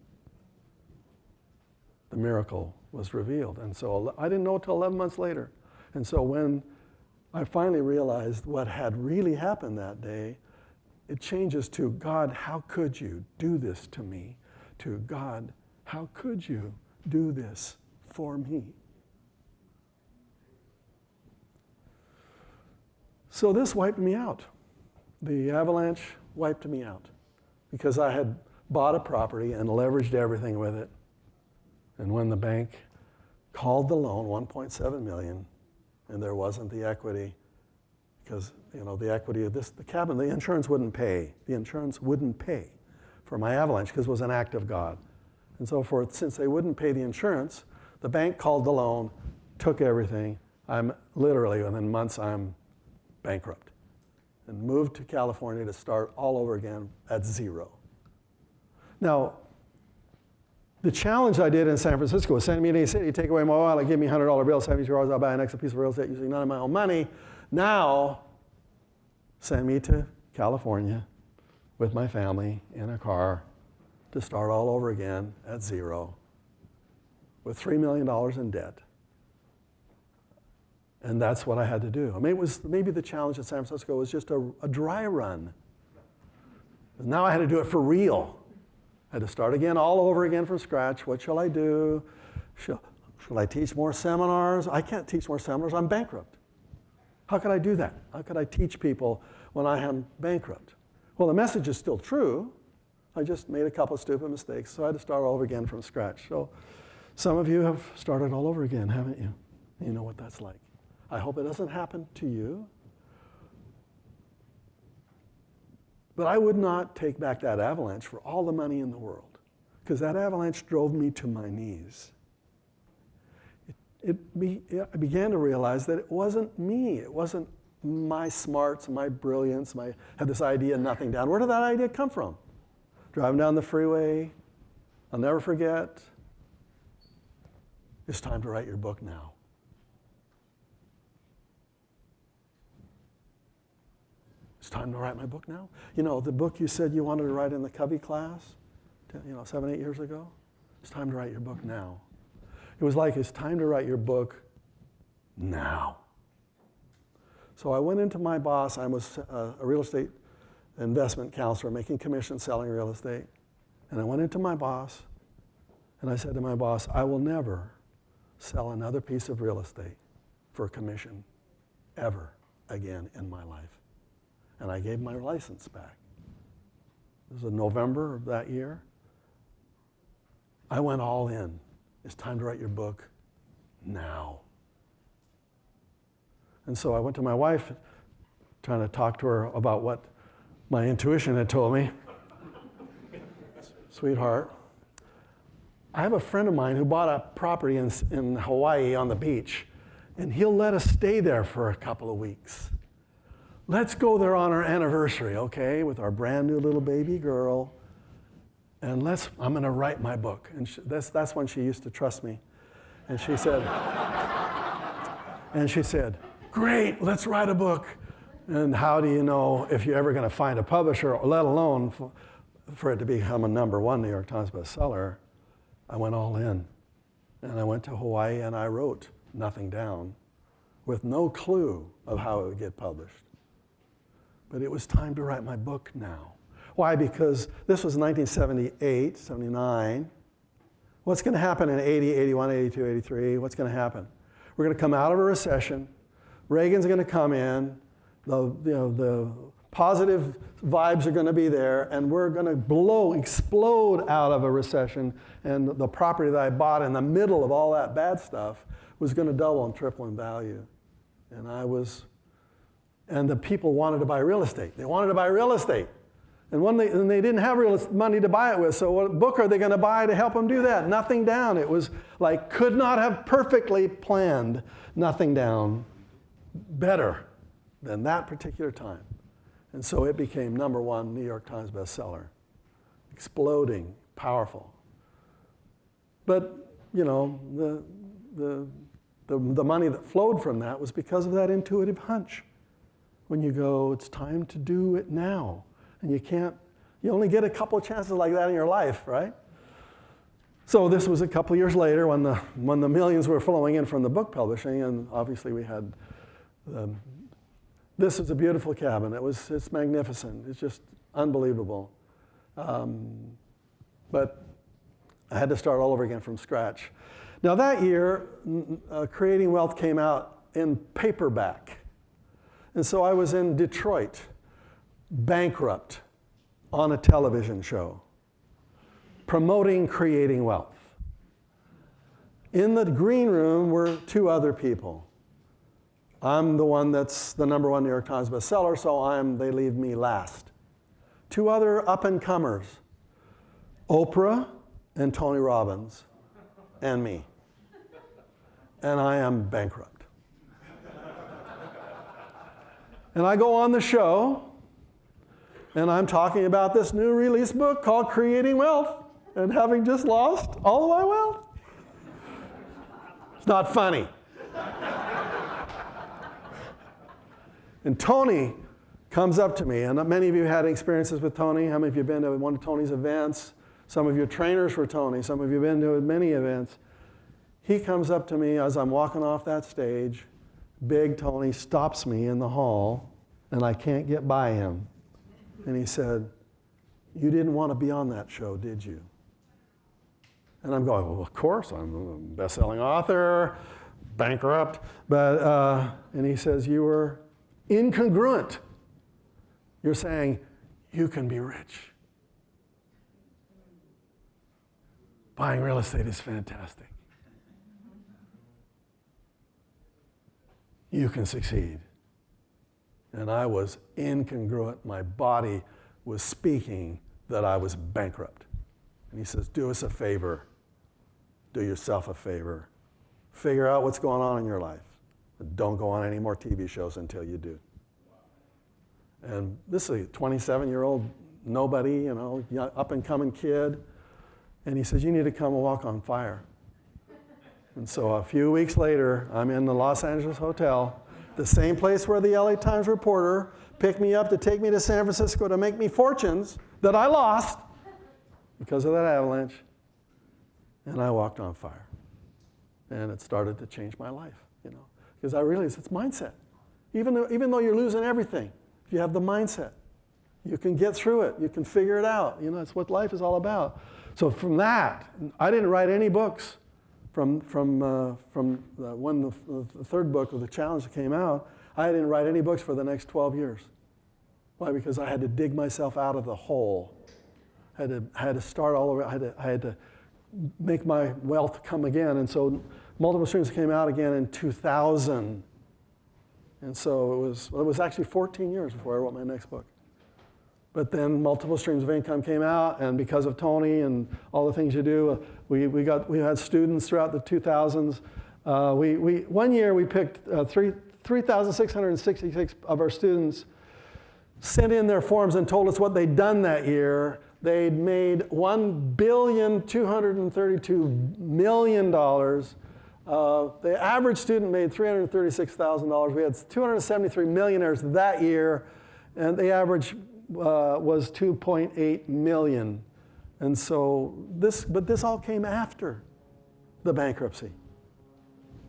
the miracle was revealed. And so I didn't know until 11 months later. And so when I finally realized what had really happened that day, it changes to, God, how could you do this to me? To, God, how could you do this for me? So this wiped me out. The avalanche wiped me out because I had bought a property and leveraged everything with it. And when the bank called the loan, $1.7 million, and there wasn't the equity, because the equity of the cabin, the insurance wouldn't pay. The insurance wouldn't pay for my avalanche because it was an act of God. And so since they wouldn't pay the insurance, the bank called the loan, took everything. I'm literally, within months, I'm bankrupt and moved to California to start all over again at zero. Now, the challenge I did in San Francisco was send me to a city, take away my wallet, give me a $100 bill, 72 hours, I'll buy an extra piece of real estate using none of my own money. Now, send me to California with my family in a car to start all over again at zero with $3 million in debt. And that's what I had to do. I mean, maybe the challenge in San Francisco was just a dry run. Now I had to do it for real. I had to start again, all over again from scratch. What shall I do? Shall I teach more seminars? I can't teach more seminars. I'm bankrupt. How could I do that? How could I teach people when I am bankrupt? Well, the message is still true. I just made a couple of stupid mistakes, so I had to start all over again from scratch. So some of you have started all over again, haven't you? You know what that's like. I hope it doesn't happen to you. But I would not take back that avalanche for all the money in the world, because that avalanche drove me to my knees. I began to realize that it wasn't me. It wasn't my smarts, my brilliance. I had this idea, nothing down. Where did that idea come from? Driving down the freeway, I'll never forget. It's time to write your book now. It's time to write my book now. You know, the book you said you wanted to write in the Covey class, 7, 8 years ago? It's time to write your book now. It was like, it's time to write your book now. So I went into my boss. I was a real estate investment counselor, making commissions selling real estate. And I went into my boss, And I said to my boss, I will never sell another piece of real estate for a commission ever again in my life. And I gave my license back. It was in November of that year. I went all in. It's time to write your book now. And so I went to my wife, trying to talk to her about what my intuition had told me. Sweetheart, I have a friend of mine who bought a property in Hawaii on the beach, and he'll let us stay there for a couple of weeks. Let's go there on our anniversary, okay, with our brand new little baby girl, and I'm going to write my book. And that's when she used to trust me. And she said, great, let's write a book. And how do you know if you're ever going to find a publisher, let alone for it to become a #1 New York Times bestseller? I went all in. And I went to Hawaii and I wrote nothing down with no clue of how it would get published. But it was time to write my book now. Why? Because this was 1978, 79. What's going to happen in 80, 81, 82, 83? What's going to happen? We're going to come out of a recession. Reagan's going to come in. The positive vibes are going to be there, and we're going to explode out of a recession, and the property that I bought in the middle of all that bad stuff was going to double and triple in value. And the people wanted to buy real estate. They wanted to buy real estate. And they didn't have money to buy it with, so what book are they going to buy to help them do that? Nothing Down. It was like, could not have perfectly planned Nothing Down better than that particular time. And so it became #1 New York Times bestseller. Exploding, powerful. But, you know, the money that flowed from that was because of that intuitive hunch. When you go, it's time to do it now. And you only get a couple of chances like that in your life, right? So this was a couple of years later when the millions were flowing in from the book publishing, and obviously we had, this is a beautiful cabin. It's magnificent. It's just unbelievable. But I had to start all over again from scratch. Now that year, Creating Wealth came out in paperback. And so I was in Detroit, bankrupt, on a television show, promoting Creating Wealth. In the green room were 2 other people. I'm the one that's the #1 New York Times bestseller, so they leave me last. 2 other up-and-comers, Oprah and Tony Robbins, and me. And I am bankrupt. And I go on the show, and I'm talking about this new release book called Creating Wealth, and having just lost all of my wealth. It's not funny. And Tony comes up to me, and many of you had experiences with Tony. How many of you have been to one of Tony's events? Some of you are trainers for Tony. Some of you have been to many events. He comes up to me as I'm walking off that stage. Big Tony stops me in the hall, and I can't get by him. And he said, "You didn't want to be on that show, did you?" And I'm going, "Well, of course, I'm a best-selling author, bankrupt." And he says, "You were incongruent. You're saying, you can be rich. Buying real estate is fantastic. You can succeed." And I was incongruent. My body was speaking that I was bankrupt. And he says, "Do us a favor. Do yourself a favor. Figure out what's going on in your life. Don't go on any more TV shows until you do." And this is a 27-year-old nobody, young, up-and-coming kid. And he says, "You need to come and walk on fire." And so a few weeks later, I'm in the Los Angeles hotel, the same place where the LA Times reporter picked me up to take me to San Francisco to make me fortunes that I lost because of that avalanche. And I walked on fire. And it started to change my life, because I realized it's mindset. Even though you're losing everything, if you have the mindset, You can get through it. You can figure it out. You know, that's what life is all about. So from that, I didn't write any books from when the third book of the challenge came out. I didn't write any books for the next 12 years. Why? Because I had to dig myself out of the hole. I had to start all over. I had to make my wealth come again. And so Multiple Streams came out again in 2000. And so it was actually 14 years before I wrote my next book. But then Multiple Streams of Income came out, and because of Tony and all the things you do, we had students throughout the 2000s. One year we picked 3,666 of our students sent in their forms and told us what they'd done that year. They'd made $1,232,000,000. The average student made $336,000. We had 273 millionaires that year, and the average was 2.8 million. And so this all came after the bankruptcy.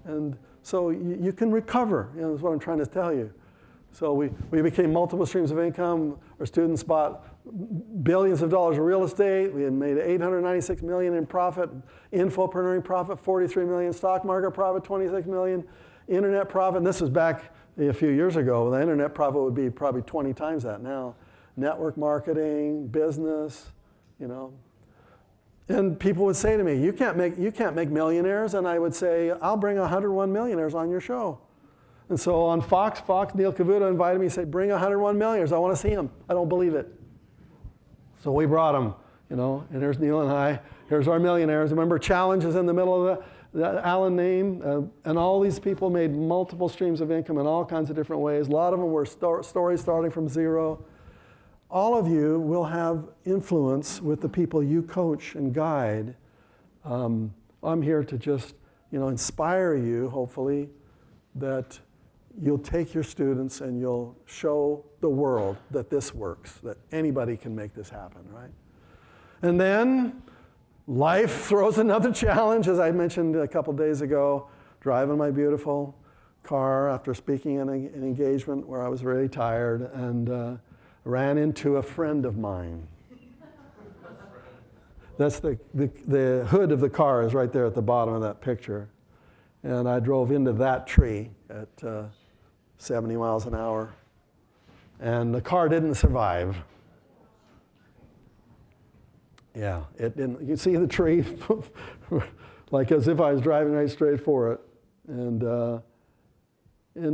And so you can recover, is what I'm trying to tell you. So we became Multiple Streams of Income. Our students bought billions of dollars of real estate. We had made $896 million in profit, infopreneuring profit, 43 million, stock market profit, 26 million, internet profit. And this was back a few years ago. The internet profit would be probably 20 times that now. Network marketing, business, you know. And people would say to me, you can't make millionaires. And I would say, I'll bring 101 millionaires on your show. And so on Fox, Neil Cavuto invited me and said, bring 101 millionaires. I want to see them. I don't believe it. So we brought them, you know, and here's Neil and I. Here's our millionaires. Remember, Challenge is in the middle of the Allen name. And all these people made multiple streams of income in all kinds of different ways. A lot of them were stories starting from zero. All of you will have influence with the people you coach and guide. I'm here to just, inspire you, hopefully, that you'll take your students and you'll show the world that this works, that anybody can make this happen, right? And then life throws another challenge, as I mentioned a couple days ago, driving my beautiful car after speaking in an engagement where I was really tired and ran into a friend of mine. That's the hood of the car is right there at the bottom of that picture. And I drove into that tree at 70 miles an hour. And the car didn't survive. Yeah, it didn't. You can see the tree like as if I was driving right straight for it. And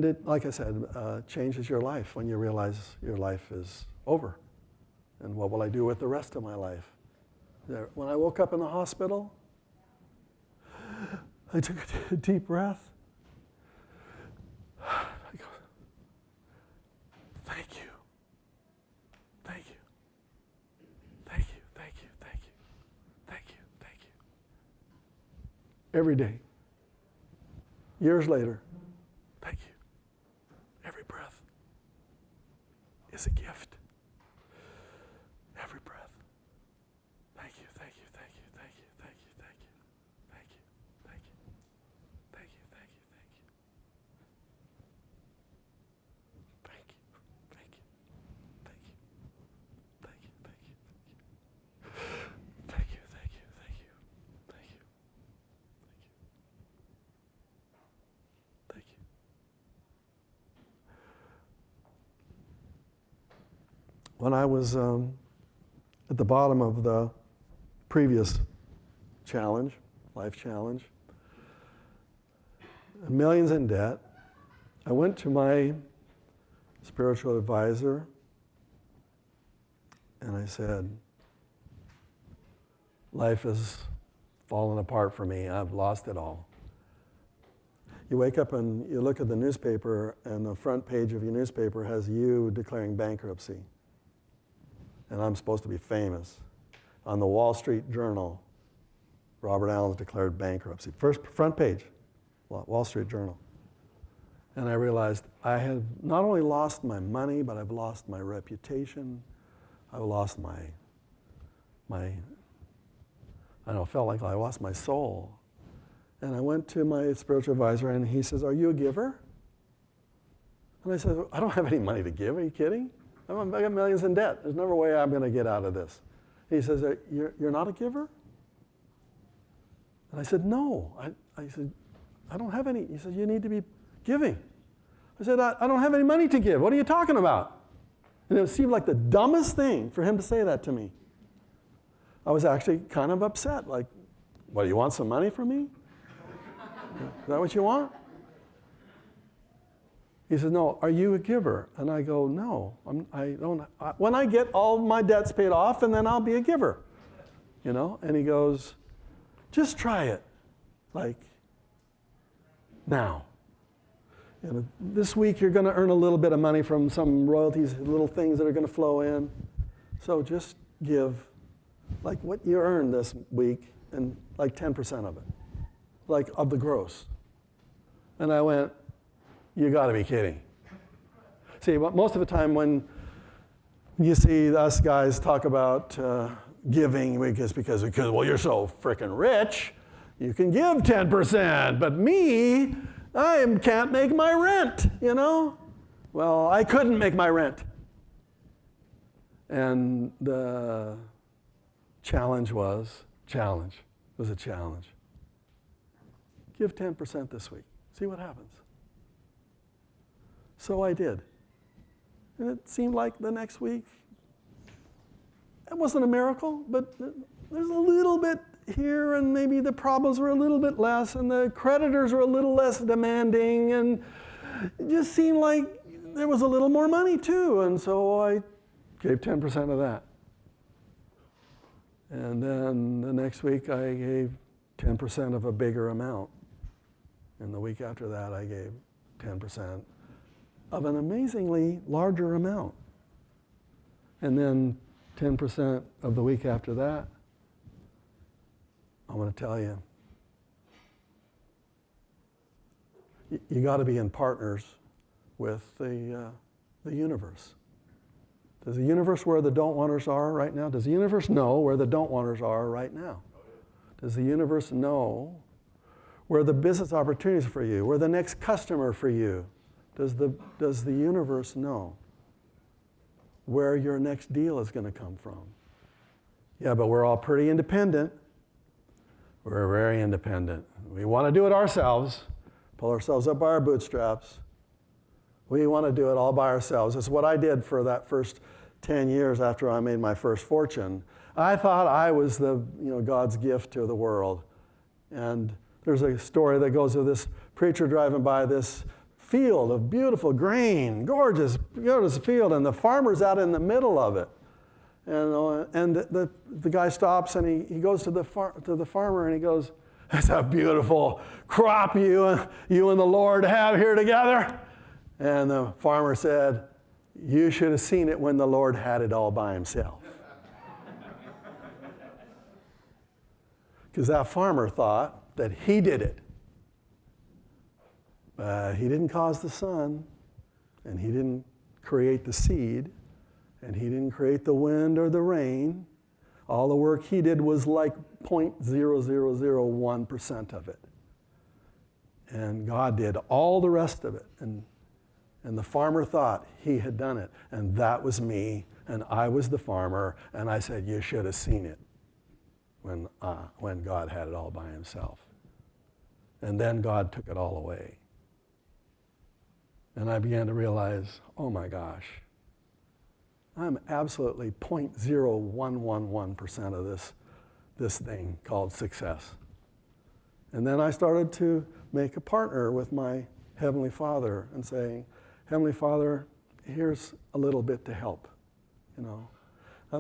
it, like I said, changes your life when you realize your life is over. And what will I do with the rest of my life? When I woke up in the hospital, I took a deep breath. I go, thank you. Thank you. Thank you. Thank you. Thank you. Thank you. Thank you. Every day. Years later, thank you. Every breath is a gift. Every breath. Thank you, thank you, thank you, thank you, thank you, thank you, thank you, thank you, thank you, thank you, thank you. Thank you, thank you, thank you, thank you, thank you, thank you, thank you, thank you, thank you, thank you. When I was at the bottom of the previous challenge, life challenge, millions in debt, I went to my spiritual advisor and I said, life has fallen apart for me. I've lost it all. You wake up and you look at the newspaper and the front page of your newspaper has you declaring bankruptcy. And I'm supposed to be famous. On the Wall Street Journal, Robert Allen's declared bankruptcy. First front page, Wall Street Journal. And I realized I have not only lost my money, but I've lost my reputation. I've lost I felt like I lost my soul. And I went to my spiritual advisor and he says, are you a giver? And I said, I don't have any money to give, are you kidding? I got millions in debt. There's never a way I'm going to get out of this. He says, you're not a giver? And I said, no. I said, I don't have any. He said, you need to be giving. I said, I don't have any money to give. What are you talking about? And it seemed like the dumbest thing for him to say that to me. I was actually kind of upset. Like, what, do you want some money from me? Is that what you want? He says, no, are you a giver? And I go, no, I don't. When I get all my debts paid off, and then I'll be a giver. You know? And he goes, just try it. Like, now. You know, this week you're going to earn a little bit of money from some royalties, little things that are going to flow in. So just give like what you earned this week and like 10% of it, like of the gross. And I went, you got to be kidding. See, most of the time when you see us guys talk about giving, because well, you're so freaking rich, you can give 10%. But me, I can't make my rent, you know? Well, I couldn't make my rent. And the challenge was a challenge. Give 10% this week. See what happens. So I did. And it seemed like the next week, it wasn't a miracle, but there's a little bit here, and maybe the problems were a little bit less, and the creditors were a little less demanding, and it just seemed like there was a little more money too, and so I gave 10% of that. And then the next week I gave 10% of a bigger amount. And the week after that I gave 10% of an amazingly larger amount. And then 10% of the week after that. I want to tell you, you got to be in partners with the universe. Does the universe where the don't wanters are right now? Does the universe know where the don't wanters are right now? Does the universe know where the business opportunities for you, where the next customer for you? Does the universe know where your next deal is going to come from? Yeah, but we're all pretty independent. We're very independent. We want to do it ourselves, pull ourselves up by our bootstraps. We want to do it all by ourselves. It's what I did for that first 10 years after I made my first fortune. I thought I was God's gift to the world. And there's a story that goes of this preacher driving by this field of beautiful grain, gorgeous field, and the farmer's out in the middle of it. And the guy stops and he goes to the farmer and he goes, "That's a beautiful crop you and the Lord have here together." And the farmer said, "You should have seen it when the Lord had it all by himself." Because that farmer thought that he did it. He didn't cause the sun, and he didn't create the seed, and he didn't create the wind or the rain. All the work he did was like 0.0001% of it. And God did all the rest of it. And the farmer thought he had done it. And that was me, and I was the farmer, and I said, "You should have seen it when God had it all by himself." And then God took it all away. And I began to realize, oh my gosh, I'm absolutely 0.0111% of this thing called success. And then I started to make a partner with my Heavenly Father and saying, "Heavenly Father, here's a little bit to help." Now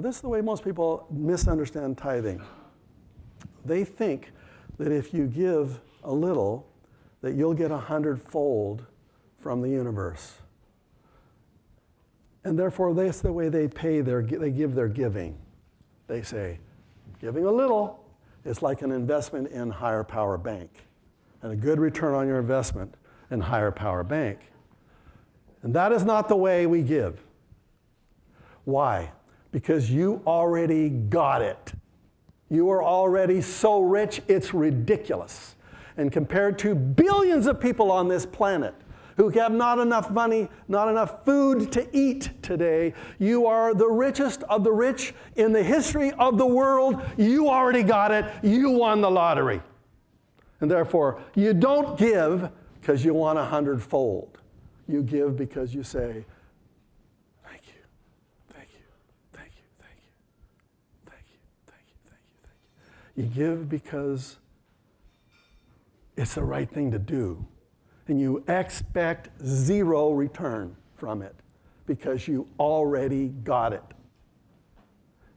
this is the way most people misunderstand tithing. They think that if you give a little, that you'll get 100-fold from the universe. And therefore, that's the way they give their giving. They say, giving a little is like an investment in higher power bank, and a good return on your investment in higher power bank. And that is not the way we give. Why? Because you already got it. You are already so rich, it's ridiculous. And compared to billions of people on this planet who have not enough money, not enough food to eat today. You are the richest of the rich in the history of the world. You already got it. You won the lottery. And therefore, you don't give because you want 100-fold. You give because you say, thank you, thank you, thank you, thank you, thank you, thank you, thank you, thank you. You give because it's the right thing to do. And you expect zero return from it because you already got it.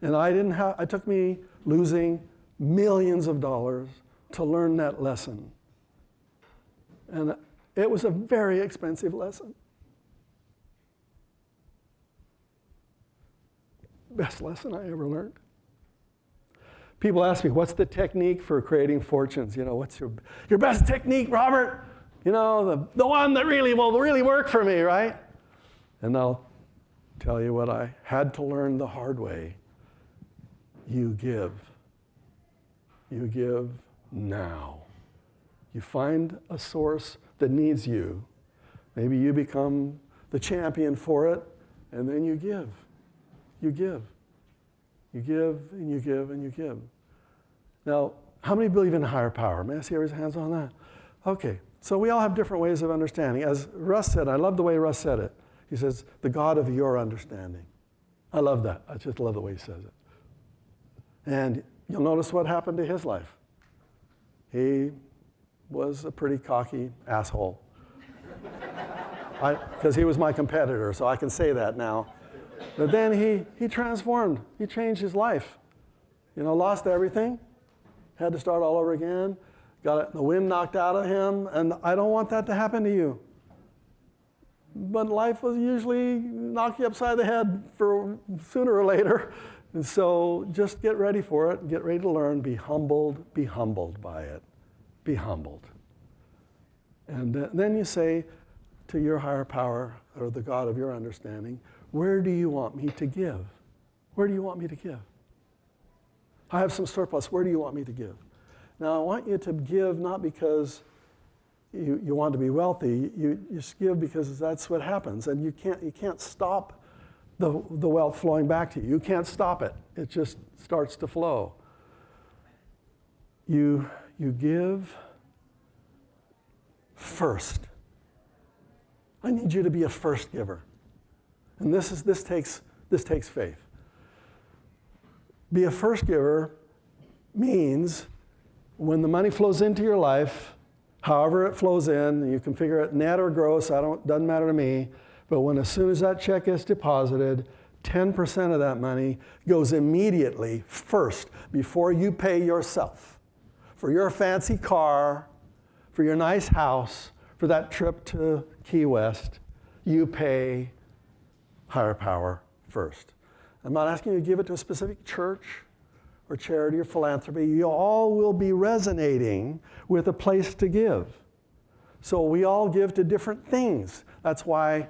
And it took me losing millions of dollars to learn that lesson. And it was a very expensive lesson. Best lesson I ever learned. People ask me, what's the technique for creating fortunes? You know, what's your best technique, Robert? You know, the one that will really work for me, right? And I'll tell you what I had to learn the hard way. You give. You give now. You find a source that needs you. Maybe you become the champion for it, and then you give. You give. You give, and you give, and you give. Now, how many believe in higher power? May I see everyone's hands on that? Okay, so we all have different ways of understanding. As Russ said, I love the way Russ said it. He says, the God of your understanding. I love that. I just love the way he says it. And you'll notice what happened to his life. He was a pretty cocky asshole. Because he was my competitor, so I can say that now. But then he transformed. He changed his life. You know, lost everything, had to start all over again, got the wind knocked out of him, and I don't want that to happen to you. But life will usually knock you upside the head for sooner or later. And so just get ready for it, get ready to learn, be humbled by it. Be humbled. And then you say to your higher power, or the God of your understanding, where do you want me to give? Where do you want me to give? I have some surplus, where do you want me to give? Now I want you to give not because you want to be wealthy, you just give because that's what happens, and you can't stop the wealth flowing back to you. You can't stop it. It just starts to flow. You give first. I need you to be a first giver. And this takes faith. Be a first giver means when the money flows into your life, however it flows in, you can figure it net or gross, doesn't matter to me, but as soon as that check is deposited, 10% of that money goes immediately first before you pay yourself for your fancy car, for your nice house, for that trip to Key West. You pay higher power first. I'm not asking you to give it to a specific church or charity or philanthropy. You all will be resonating with a place to give. So we all give to different things. That's why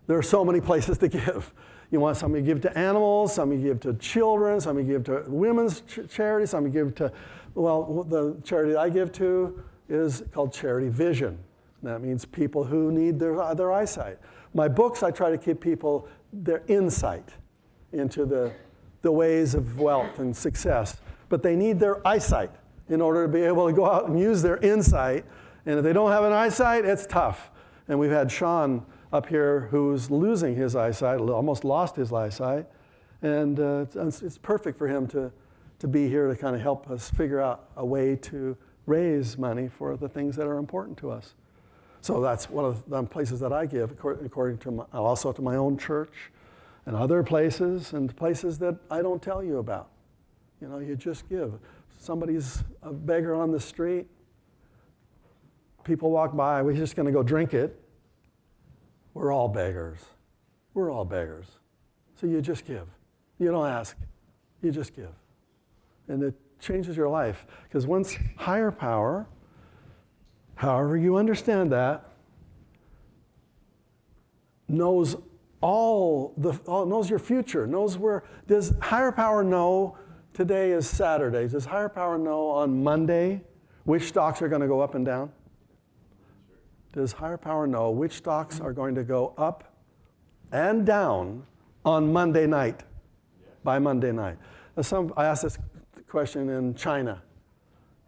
there are so many places to give. You want some you give to animals, some you give to children, some you give to women's charity, some you give to, the charity that I give to is called Charity Vision. That means people who need their eyesight. My books, I try to give people their insight into the ways of wealth and success. But they need their eyesight in order to be able to go out and use their insight. And if they don't have an eyesight, it's tough. And we've had Sean up here who's losing his eyesight, almost lost his eyesight. And it's perfect for him to be here to kind of help us figure out a way to raise money for the things that are important to us. So that's one of the places that I give, according to also to my own church and other places and places that I don't tell you about. You know, you just give. Somebody's a beggar on the street. People walk by, we're just going to go drink it. We're all beggars. We're all beggars. So you just give. You don't ask. You just give. And it changes your life. Because once higher power, however you understand that, knows knows your future, knows where. Does higher power know today is Saturday? Does higher power know on Monday which stocks are going to go up and down? Does higher power know which stocks are going to go up and down on Monday night, by Monday night? I asked this question in China,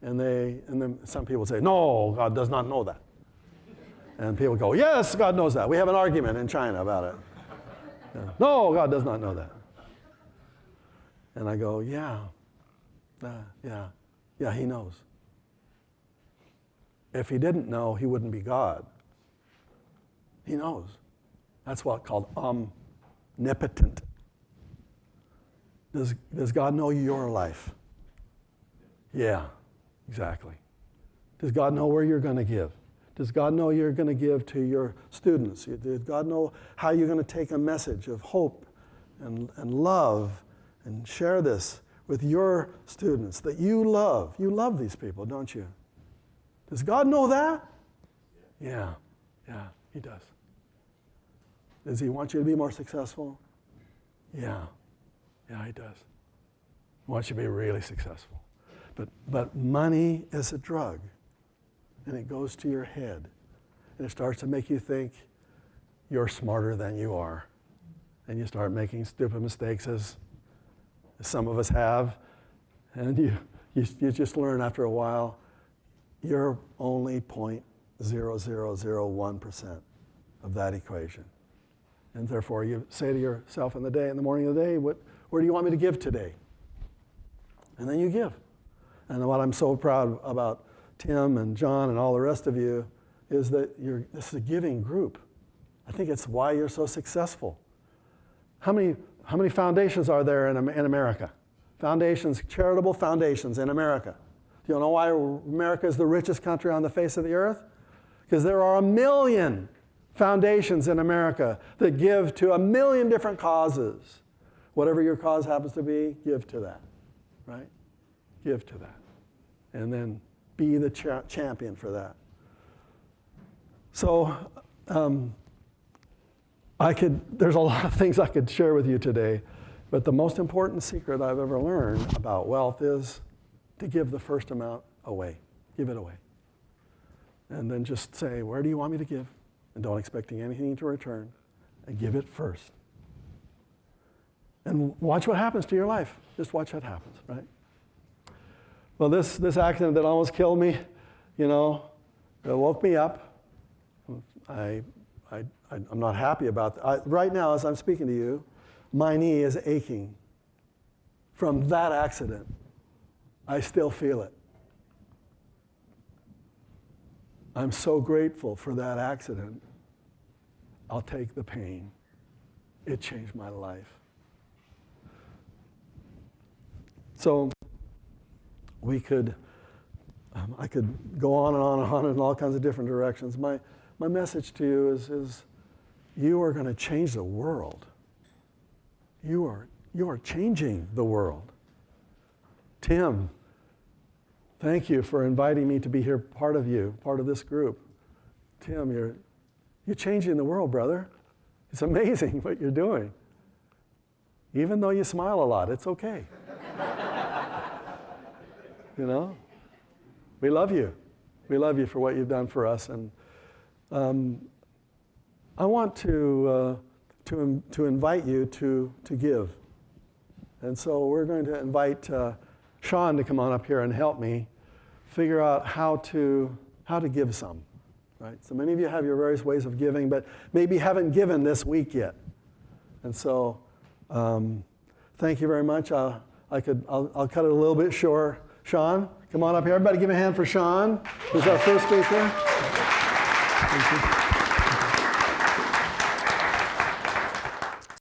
and then some people say, no, God does not know that. And people go, yes, God knows that. We have an argument in China about it. Yeah. No, God does not know that. And I go, yeah, he knows. If he didn't know, he wouldn't be God. He knows. That's what's called omnipotent. Does God know your life? Yeah, exactly. Does God know where you're going to give? Does God know you're going to give to your students? Does God know how you're going to take a message of hope and love and share this with your students that you love? You love these people, don't you? Does God know that? Yeah, he does. Does he want you to be more successful? Yeah, he does. He wants you to be really successful. But money is a drug, and it goes to your head, and it starts to make you think you're smarter than you are, and you start making stupid mistakes, as some of us have, and you just learn after a while you're only 0.0001% of that equation. And therefore, you say to yourself in the morning of the day, where do you want me to give today? And then you give. And what I'm so proud about Tim and John and all the rest of you is that this is a giving group. I think it's why you're so successful. How many foundations are there in America? Foundations, charitable foundations in America. Do you know why America is the richest country on the face of the earth? Because there are 1 million foundations in America that give to 1 million different causes. Whatever your cause happens to be, give to that, right? Give to that. And then be the champion for that. So there's a lot of things I could share with you today, but the most important secret I've ever learned about wealth is to give the first amount away. Give it away. And then just say, where do you want me to give? And don't expect anything to return. And give it first. And watch what happens to your life. Just watch what happens, right? Well, this accident that almost killed me, it woke me up. I'm not happy about that. Right now, as I'm speaking to you, my knee is aching from that accident. I still feel it. I'm so grateful for that accident. I'll take the pain. It changed my life. So I could go on and on and on in all kinds of different directions. My message to you is you are going to change the world. You are changing the world. Tim, thank you for inviting me to be here, part of this group. Tim, you're changing the world, brother. It's amazing what you're doing. Even though you smile a lot, it's okay. We love you. We love you for what you've done for us. And I want to invite you to give. And so we're going to invite Sean to come on up here and help me figure out how to give some, right? So many of you have your various ways of giving, but maybe haven't given this week yet. And so thank you very much. I'll cut it a little bit short. Sean, come on up here. Everybody give a hand for Sean, who's our first speaker. Thank you.